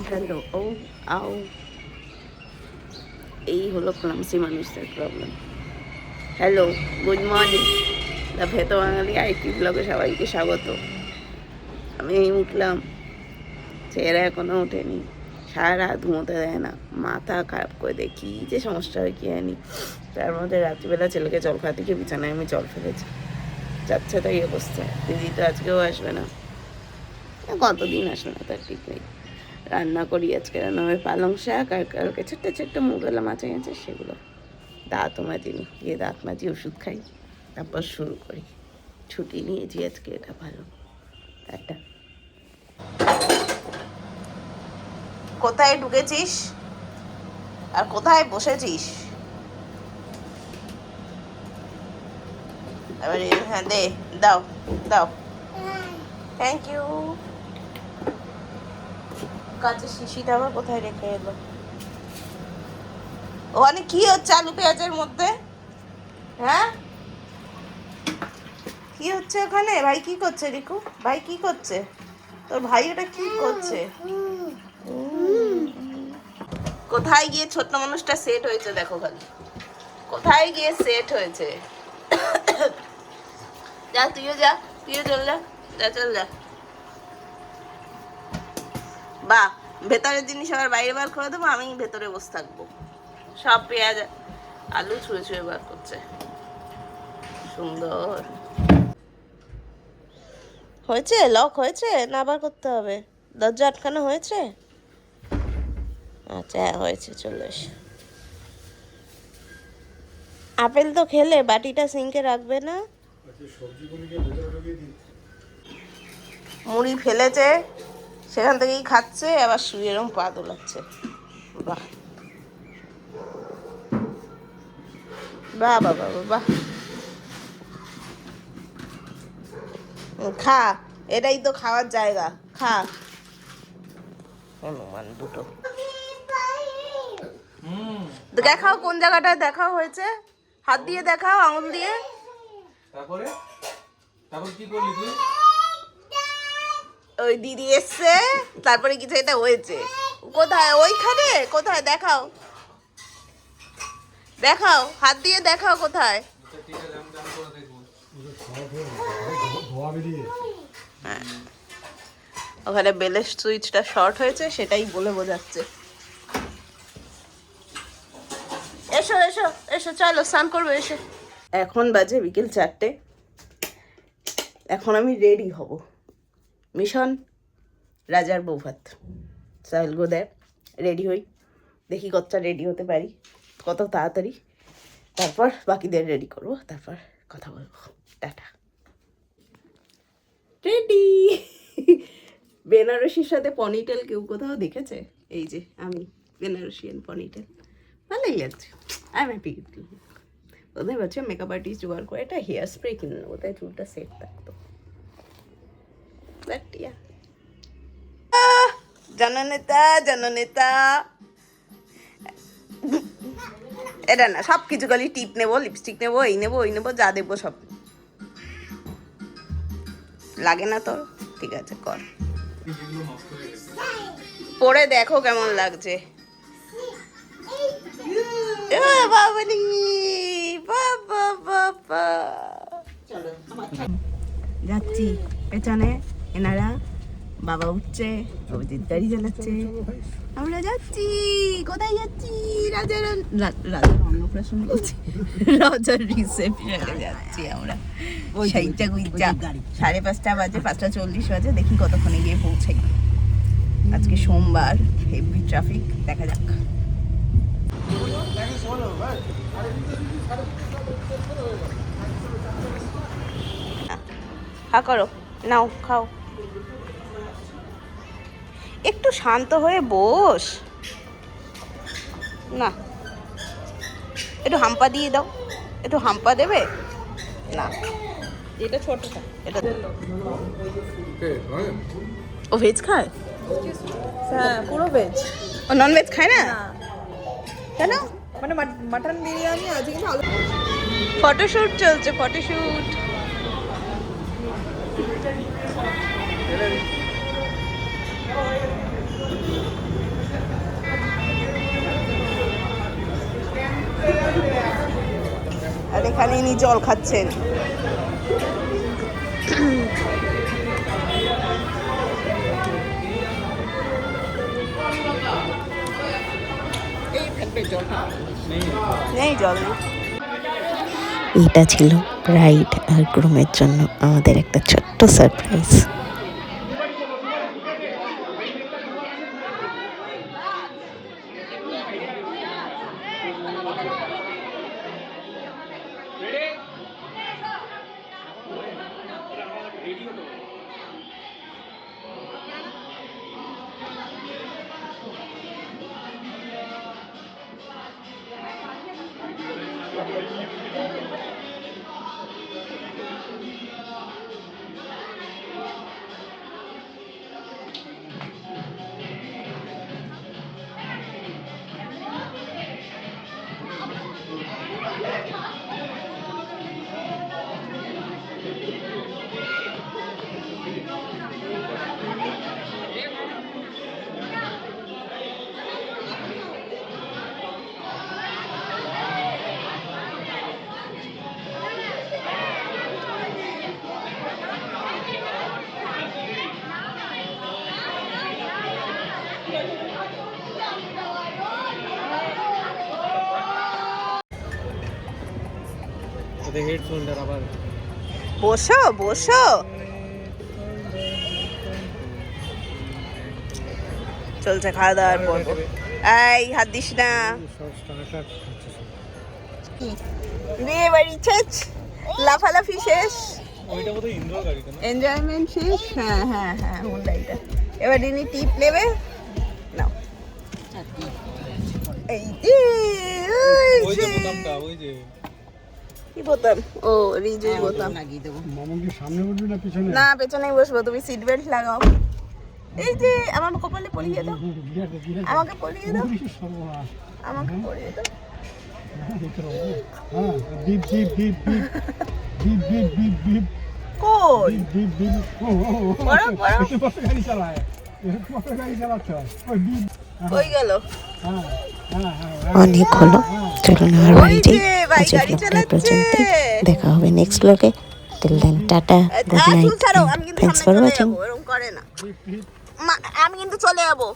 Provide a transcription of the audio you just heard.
Hello, ও আও, এই হলো ক্লামসি মানুষদের problem. Hello, good morning. The Bheto Bangali IT ব্লগে সবাইকে স্বাগত। আমি উঠলাম, ছেলেরা এখনো ওঠেনি, সারা রাত ঘুমোতে দেয় না, মাথা খারাপ করে দেয়, কী যে সমস্যা হয় কি জানি। তার মধ্যে রাত্রিবেলা ছেলেকে জল খাওয়াতে গিয়ে বিছানায় আমি জল ফেলেছি, যাচ্ছে তাই অবস্থা। দিদি তো আজকেও আসবে না, কতদিন আসবে না তার ঠিক নেই। রান্না করি আজকে, রান্না হবে পালং শাক, আর কালকে ছোট্ট ছোট্ট মুগলা মাছ এনেছে সেগুলো। দাঁতও মাজিনি, গিয়ে দাঁত মাজি ওষুধ খাই, তারপর শুরু করি। ছুটি নিয়েছি আজকে, এটা ভালো। একটা কোথায় ঢুকেছিস আর কোথায় বসেছিস? এবারে হ্যাঁ দে, দাও দাও, থ্যাংক ইউ। কাঁচের শিশিটা আবার কোথায় রেখে এলো? ওখানে কি হচ্ছে আলু পেঁয়াজের মধ্যে? হ্যাঁ, কি হচ্ছে ওখানে? ভাই কি করছে রিকু? ভাই কি করছে? তোর ভাই ওটা কি করছে? কোথায় গিয়ে ছোট্ট মানুষটা সেট হয়েছে দেখো খালি, কোথায় গিয়ে সেট হয়েছে। যা তুইও যা, তুইও চল যা, যা চল যা। বাহ, ভেতরের জিনিস আবার বাইরে বার করে দেবো, আমি ভেতরে বসে থাকবো। সব পেঁয়াজ আলু ছুঁয়ে ছুঁয়ে বার করছে, সুন্দর হয়েছে। লক হয়েছে না আবার করতে হবে? দরজা আটকানো হয়েছে? আচ্ছা হ্যাঁ হয়েছে, চলে এসো। আপেল তো খেলে বাটিটা সিঙ্কে রাখবে না? মুড়ি ফেলেছে, সেখান থেকেই খাচ্ছে, আবার শুয়ে এরম পা দোলাচ্ছে। বাহ বাহ বাহ বাহ বাহ, খা, এটাই তো খাওয়ার জায়গা, খা। হনুমান দুটো দেখাও, কোন জায়গাটায় দেখাও হয়েছে, হাত দিয়ে দেখাও, আঙুল দিয়ে। তারপরে তারপর কি করলি তুই? ওই দিদি এসছে, তারপরে কিছু এটা হয়েছে। কোথায়? ওইখানে কোথায়? দেখাও দেখাও, হাত দিয়ে দেখাও কোথায়। ঠিক আছে, আমি দাম করে দেখবো। হ্যাঁ, ওখানে বেলের সুইচটা শর্ট হয়েছে, সেটাই বলে বোঝাচ্ছে। এসো এসো এসো, চলো স্নান করবে, এসো। এখন বাজে বিকেল 4টে, এখন আমি রেডি হব। মিশন রাজার বৌভাত। সাহেল গো দেয়, রেডি হই, দেখি কতটা রেডি হতে পারি, কত তাড়াতাড়ি। তারপর বাকিদের রেডি করব, তারপর কথা বলবো। টাটা। রেডি। বেনারসির সাথে পনিটেল কেউ কোথাও দেখেছে? এই যে আমি, বেনারসিয়ান পনিটেল, ভালোই লাগছে। I am happy. ওদের হচ্ছে মেকআপ আর্টিস্ট জোগাড় করে একটা হেয়ার স্প্রে কিনে নেবো, তাই চুলটা সেট থাকতো। জননেতা জননেতা, এটা না সব কিছু খালি টিপ নেবো, লিপস্টিক নেবো, এই নেবো ওই নেবো, যা দেবো সব লাগে না তোর? ঠিক আছে কর, পরে দেখো কেমন লাগছে। বাবারি বাবা বাবা, যাচ্ছি পেছনে, এনারা বাবা উঠছে, অভিজিৎ গাড়ি চালাচ্ছে, আমরা যাচ্ছি। কোথায় যাচ্ছি? রাজার রাজার অন্নপ্রাশন বলছি, রাজার রিসেপশনে যাচ্ছি আমরা। সেইটা গুইজা 5:30 বাজে, 5:40 বাজে, দেখি কতক্ষণে গিয়ে পৌঁছাই। আজকে সোমবার, হেভি ট্রাফিক, দেখা যাক। হা করো, নাও খাও, একটু শান্ত হয়ে বস না। একটু হাম্পা দিয়ে দাও, একটু হাম্পা দেবে না? এটা ছোটটা, এটা ও ভেজ খায়? হ্যাঁ পুরো ভেজ। ও নন ভেজ খায় না? কেন? মানে মাটন বিরিয়ানি আছে কিন্তু আলু। ফটোশুট চলছে, ফটোশুট। এখানে ইনি জল খাচ্ছেন। নেই জল নেই। এটা ছিল ব্রাইড আর গ্রুমের জন্য আমাদের একটা ছোট্ট সারপ্রাইজ। হেডফোনটা আবার বসো বসো, চলছে খাওয়া দাওয়ার পর্ব। এই হাত দিস না। বিয়ে বাড়ি শেষ, লাফালাফি শেষ, ওইটা বোধহয় ইন্দ্রর গাড়ি না? এনজয়মেন্ট শেষ। হ্যাঁ হ্যাঁ হ্যাঁ, হুন্ডাইটা। এবার ইনি টিপ নেবে, নাও। এই যে, ওই যে বোতামটা, ওই যে কি বোতাম? ও রিজুই বোতাম। না পেছনেই বসবো, তুমি সিট বেল্ট লাগাও। এই যে আমার কপালে পরিয়ে দাও, আমাকে পরিয়ে দাও, আমাকে পরিয়ে দাও। কই কই গেল? অনেক হলো, চলুন আর বাড়ি যাই। ওই যে ভাই আজকের গাড়ি ব্লগটা পর্যন্ত, চালাচ্ছে। দেখা হবে নেক্সট ব্লগে। Till then tata, good night, ছাড়ো, আমি কিন্তু থ্যাঙ্কস সামনে ফর চলে ওয়াচিং। যাবো, এরকম করে না। আমি কিন্তু চলে যাবো।